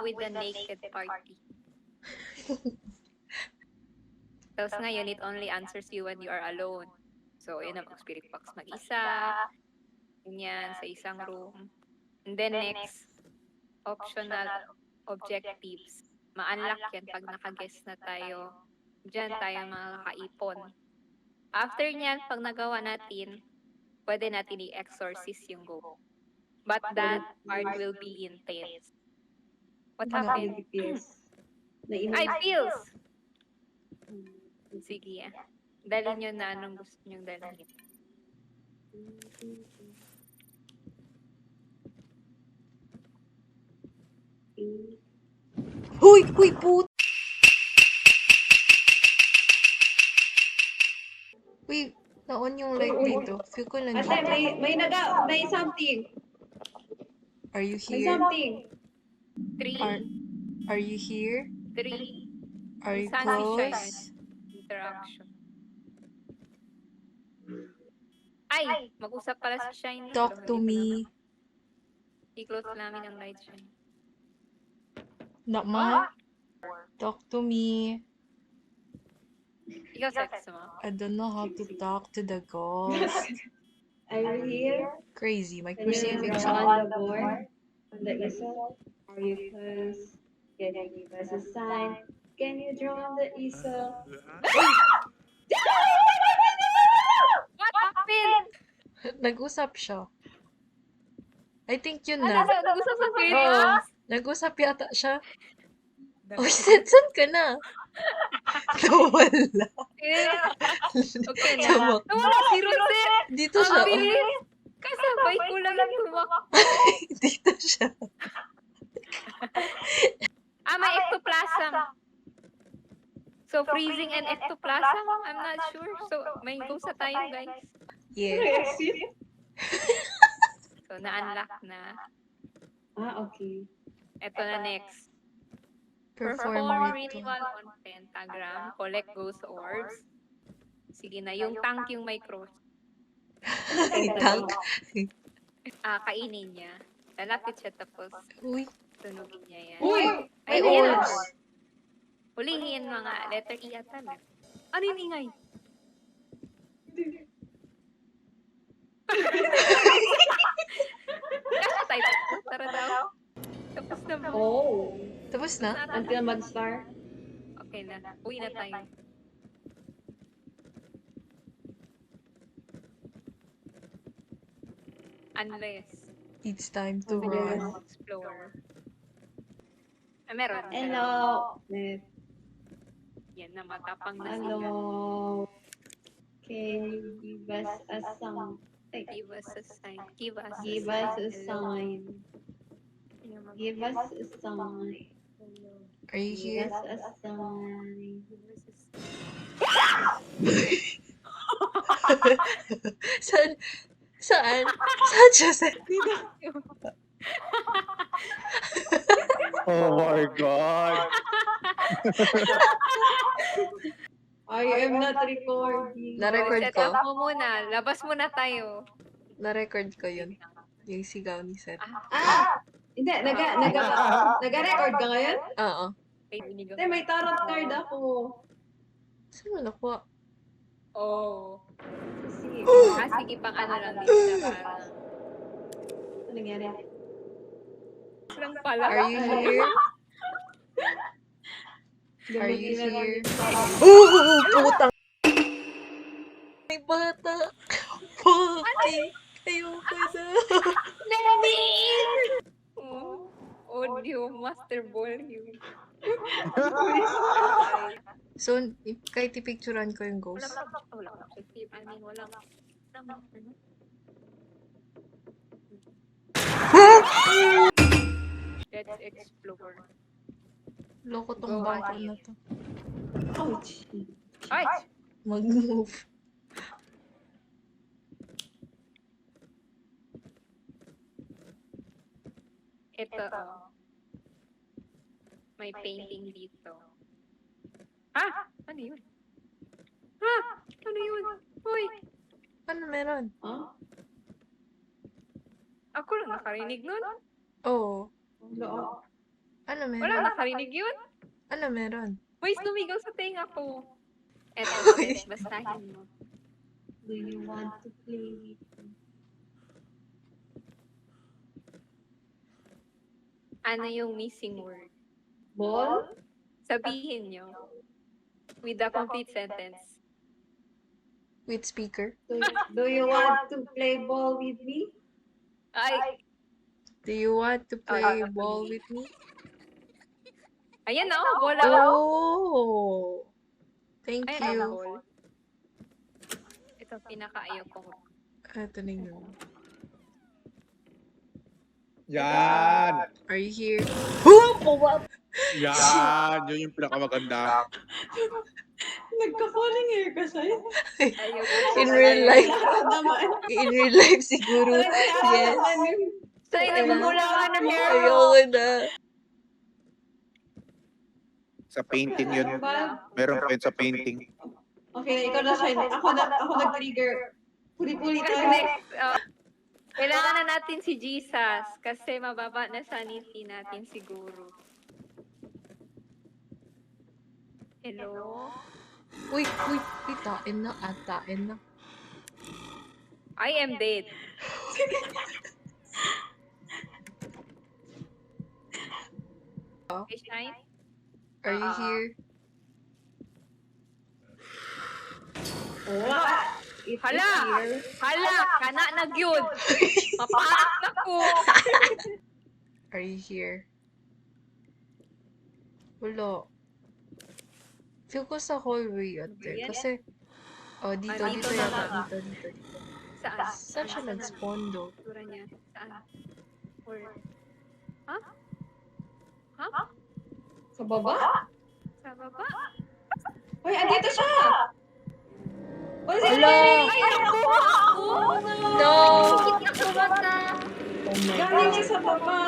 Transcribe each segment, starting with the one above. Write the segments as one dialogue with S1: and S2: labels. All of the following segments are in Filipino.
S1: With the naked party. Tapos ngayon, it only answers you when you are alone. So, yun ang mag-spirit box mag-isa. Ganyan, sa isang room. And then next, optional objectives. Ma-unlock yan pag naka-guess na tayo. Diyan tayo makakaipon. After nyan, pag nagawa natin, pwede natin i-exorcist yung ghost. But that part will be intense. What happened? Ay, pills! Sige. Dalhin nyo na anong gusto nyong dalhin.
S2: Huy! Huy, put! Uy, na-on yung light dito. Feel ko nandito.
S3: Ate, may something.
S2: Are you
S3: May
S2: here?
S3: something.
S1: 3.
S2: Are you here?
S1: 3.
S2: Are you
S1: Sunshine.
S2: close?
S1: Interaction. Ay! Mag-usap pala si Shine.
S2: Talk to me.
S1: I-close namin ang light, Shine.
S2: Naman? Talk to me.
S1: Ikaw sex mo.
S2: I don't know how to talk to the ghost.
S3: Are you here?
S2: Crazy. My
S3: Can you
S2: crucifix.
S3: draw on the board? On the easel? Are you close? Can you give us a sign? Can you draw on the easel?
S1: What happened?
S2: Nag-usap siya. I think yun
S1: Ano
S2: na.
S1: sa nag-usap sa spirit
S2: Oo.
S1: box?
S2: Nag-usap yata siya. Uy, saan ka na? Nawala.
S1: Okay na.
S2: Tumakbo.
S1: Nawala si Rosette.
S2: Dito siya.
S1: Ang
S2: Oh.
S1: bilis. Kasabay ko lang yung tumakbo.
S2: Dito siya.
S1: May ectoplasm. So, freezing and ectoplasm? I'm not sure. So, may ghost na tayo, guys.
S2: Yeah.
S1: So, na-unlock na.
S3: Okay.
S1: Ito na next.
S2: Perform ritual.
S1: ritual on pentagram. Collect ghost orbs. Sige na. Yung tank yung may cross.
S2: Tank.
S1: Kainin niya. Lalapit siya tapos
S2: Uy.
S1: tunugin niya yan.
S3: Uy!
S2: May
S1: Ayan na.
S2: orbs.
S1: Hulihin mga letter E ata na. Ano yung ingay? Kaya tayo. Tara daw. Tapos na ba?
S3: Oh.
S2: Tapos na?
S3: Until mag-star.
S1: Okay na. Uwi na tayo. Unless
S2: It's time to
S1: we
S2: run.
S1: will explore. Meron.
S3: Hello.
S1: Yan na, matapang na sila.
S3: Hello. Can you give us a song?
S1: Give us a sign. Give us
S3: Give us a sign. Give us a sign.
S2: Are you
S3: Give
S2: here?
S3: us a sign.
S2: Saan? Saan? Saan siya?
S4: Oh my God.
S3: I am not recording.
S2: Na-record
S1: Set
S2: ko?
S1: up mo muna. Labas muna tayo.
S2: Na-record ko yun. Yung sigaw ni Seth.
S3: Hindi, naga-record ka ngayon?
S2: Oo.
S3: Hindi, may tarot card ako.
S2: Saan mo nakuha?
S1: Oh.
S3: Sige.
S1: Sige pang ano lang din siya para.
S3: Ano nangyari?
S1: Lang pala.
S2: Are you here? Are you
S3: Gamitin na lang
S2: here?
S3: yung tarot.
S2: Putang! May bata! Fucking! Ayoko na!
S1: Audio master volume.
S2: So, kahit ipicturean ko yung
S1: Wala
S2: ghost.
S1: objective. I mean, walang. Let's explore.
S2: Loko tong
S1: Go
S2: bangko
S1: ahead.
S2: na to.
S3: Ouch.
S1: Ay!
S2: Mag-move.
S1: Ito, may painting dito. Ha? Ano yun? Ha? Ano yun? Uy!
S2: Ano meron?
S3: Huh?
S1: Ako lang nakarinig nun.
S2: Oo.
S3: Loo.
S2: Ano
S1: Wala,
S2: meron?
S1: nakarinig yun.
S2: Ano meron?
S1: May sumigaw sa tenga ko. Eto, Bes, basahin mo.
S3: Do you want to play with me?
S1: Ano yung missing word?
S3: Ball?
S1: Sabihin nyo. With the complete sentence.
S2: With speaker?
S3: Do you want to play ball with me?
S1: Ay,
S2: Do you want to play
S1: Ay,
S2: ball with me?
S1: ayan na, bola.
S2: Oh! Thank
S1: Ayan na,
S2: you.
S1: ball. Ito, pinaka-ayaw kong.
S2: Ito na yun.
S4: Yan!
S2: Are you here?
S4: Yan! Yun yung pinakamaganda.
S3: Nagka-falling hair ka sa'yo?
S1: Ayaw ko.
S2: In real life.
S3: Lahat naman.
S2: In real life siguro. Yes.
S1: Sa'yo na magmula ka ng hair mo.
S2: Ayoko na.
S4: Sa painting yun. Meron pa yun sa painting.
S3: Okay, ikaw na, Shine. Ako nag-trigger. Puli-puli tayo.
S1: Next, kailangan na natin si Jesus kasi mababa na sanity natin siguro. Hello?
S2: Uy, tain na.
S1: I am dead. Okay, Shine?
S2: Are you here?
S3: What? It's
S1: Hala!
S3: here.
S1: Hala! Kana na gyud. Mapaak na ko.
S2: Are you here? Wala. Feel ko sa hallway ate.
S1: Yan.
S2: Kasi, oh, dito
S1: Ah, dito
S2: yata.
S1: na.
S2: Dito.
S1: Saan?
S2: Saan siya nag-spawn do?
S1: Tura niya. Saan? Or... Ha? Ha?
S3: Sa baba?
S1: Sa baba?
S3: Hoy, andito siya! Hoy, si
S2: Hala!
S1: Ay, nakuha ako!
S2: No!
S1: Nakuha ka!
S3: Galing siya sa baba.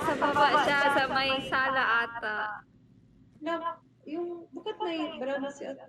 S1: Sa baba siya, sa may sala ata.
S3: Bakit may brown na si Ate?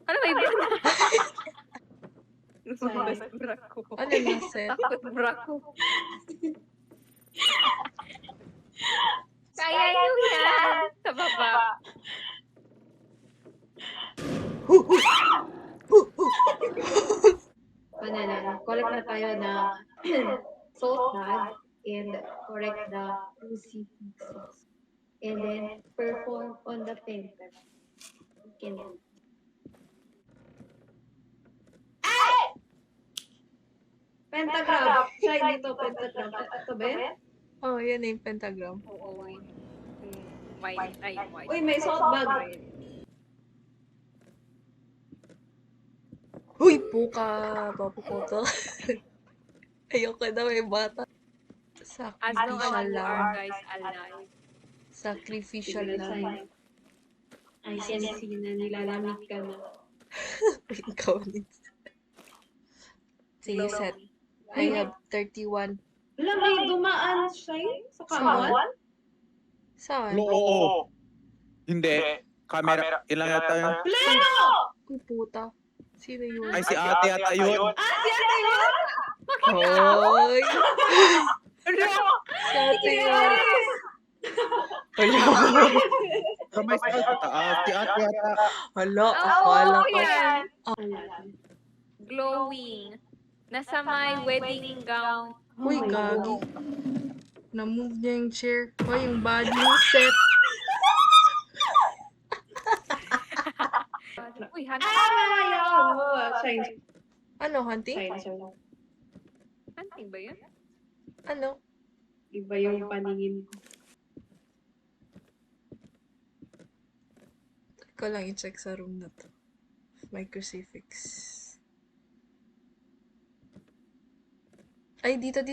S1: Ano may bra?
S3: Saan?
S1: Lumabas bra ko.
S2: Ano na set?
S1: Takot bra ko. Kaya nyo yan! Sa baba.
S3: Collect na tayo na salt tag and correct the crucifixes. And then perform on the pentagram. Okay. Pentagram! Try dito, pentagram. Ito ba yun?
S2: Oh, yan na yung pentagram.
S1: Oo. May, ay, may.
S3: Uy, may salt bag.
S2: Uy, puka! Papukoto. Ayoko na may bata.
S1: As long as
S2: Sacrificial
S1: you
S2: lang.
S1: are guys alive.
S2: Sacrificial
S3: Sige,
S2: lang.
S3: sign. I can see na nilalamig ka na.
S2: Ikaw din. Sige, set. I have 31.
S3: Wala, may dumaan siya sa kawan?
S2: Saan?
S4: Oo. Hindi. Camera. Ilang yata yun?
S3: Pleno!
S2: Uy, puta. Sino yun?
S4: Ay, si ate yata yun.
S3: Ah, si Ate yun!
S2: Hoy! Si ate yun. Hala.
S4: Kamay sa taas. Si ate yata.
S2: Hala, akala
S1: Oo,
S2: ko.
S1: yan. Glowing. Nasa may wedding gown.
S2: Uy, gagi. Na-move niya yung chair. Hoy, yung body mo set.
S1: Uy, hanap.
S3: Shine.
S2: Ano, hunting?
S3: Shine.
S1: Hunting ba yun?
S2: Ano?
S3: Iba yung paningin ko.
S2: Ko lang i-check sa room na to. May crucifix. Ay, dito.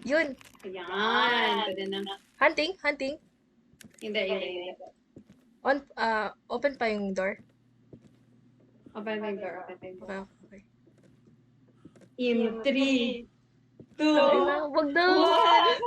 S2: Yun.
S3: Ayan. Pwede na.
S2: Hunting.
S3: Hindi.
S2: Open pa yung door.
S3: Open my door.
S2: Okay.
S3: In 3, 2,
S2: Ay na, wag na.
S3: 1.